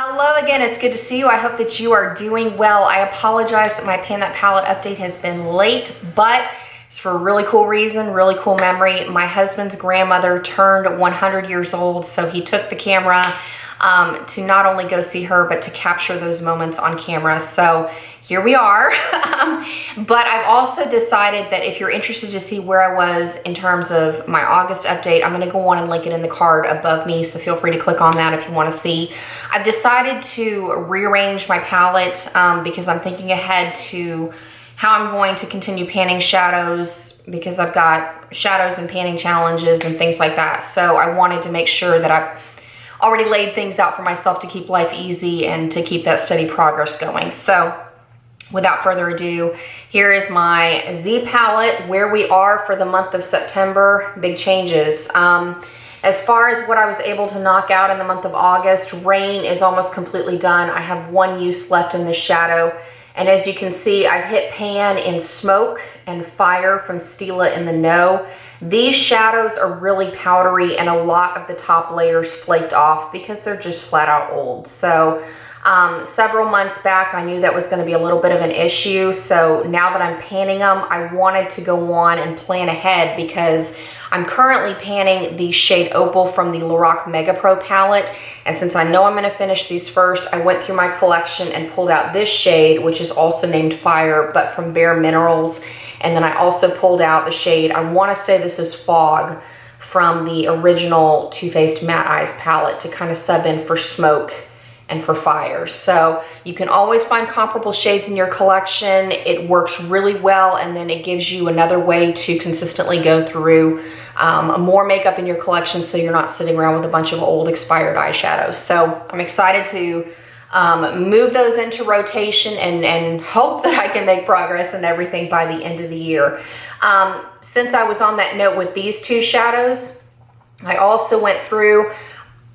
Hello again, it's good to see you. I hope that you are doing well. I apologize that my Pan That Palette update has been late, but it's for a really cool reason, really cool memory. My husband's grandmother turned 100 years old, so he took the camera to not only go see her, but to capture those moments on camera. So here we are. But I've also decided that if you're interested to see where I was in terms of my August update, I'm gonna go on and link it in the card above me, so feel free to click on that if you wanna see. I've decided to rearrange my palette because I'm thinking ahead to how I'm going to continue panning shadows, because I've got shadows and panning challenges and things like that. So I wanted to make sure that I've already laid things out for myself to keep life easy and to keep that steady progress going. So without further ado, here is my Z palette, where we are for the month of September. Big changes. As far as what I was able to knock out in the month of August, Rain is almost completely done. I have one use left in the shadow. And as you can see, I've hit pan in Smoke and Fire from Stila in the No. These shadows are really powdery and a lot of the top layers flaked off because they're just flat out old. So several months back, I knew that was going to be a little bit of an issue. So now that I'm panning them, I wanted to go on and plan ahead because I'm currently panning the shade Opal from the Lorac Mega Pro palette. And since I know I'm going to finish these first, I went through my collection and pulled out this shade, which is also named Fire, but from Bare Minerals. And then I also pulled out the shade, I want to say this is Fog, from the original Too Faced Matte Eyes palette to kind of sub in for Smoke and for Fire. So you can always find comparable shades in your collection. It works really well, and then it gives you another way to consistently go through more makeup in your collection, so you're not sitting around with a bunch of old expired eyeshadows. So I'm excited to move those into rotation and hope that I can make progress and everything by the end of the year. Since I was on that note with these two shadows, I also went through,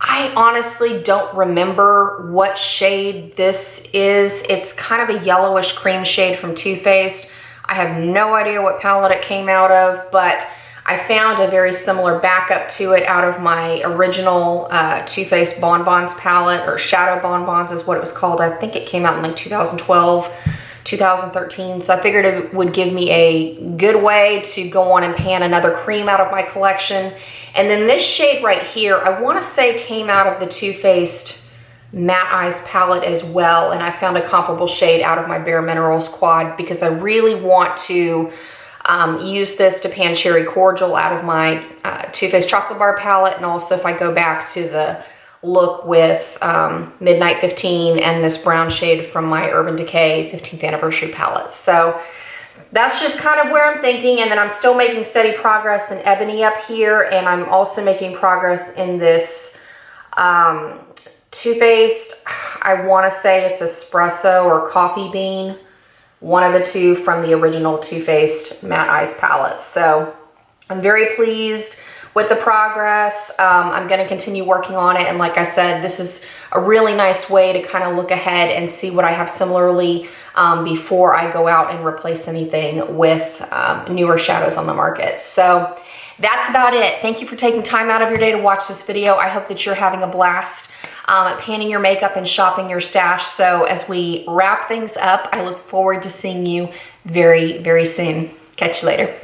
I honestly don't remember what shade this is. It's kind of a yellowish cream shade from Too Faced. I have no idea what palette it came out of, but I found a very similar backup to it out of my original Too Faced Bonbons palette, or Shadow Bonbons is what it was called. I think it came out in like 2012, 2013. So I figured it would give me a good way to go on and pan another cream out of my collection. And then this shade right here, I want to say came out of the Too Faced Matte Eyes palette as well. And I found a comparable shade out of my Bare Minerals quad because I really want to use this to pan Cherry Cordial out of my Too Faced Chocolate Bar palette. And also if I go back to the look with Midnight 15 and this brown shade from my Urban Decay 15th Anniversary palette. So that's just kind of where I'm thinking. And then I'm still making steady progress in Ebony up here. And I'm also making progress in this Too Faced, I want to say it's espresso or coffee bean. One of the two from the original Too Faced Matte Eyes palette. So I'm very pleased with the progress. I'm going to continue working on it. And like I said, this is a really nice way to kind of look ahead and see what I have similarly before I go out and replace anything with newer shadows on the market. So that's about it. Thank you for taking time out of your day to watch this video. I hope that you're having a blast panning your makeup and shopping your stash. So as we wrap things up, I look forward to seeing you very, very soon. Catch you later.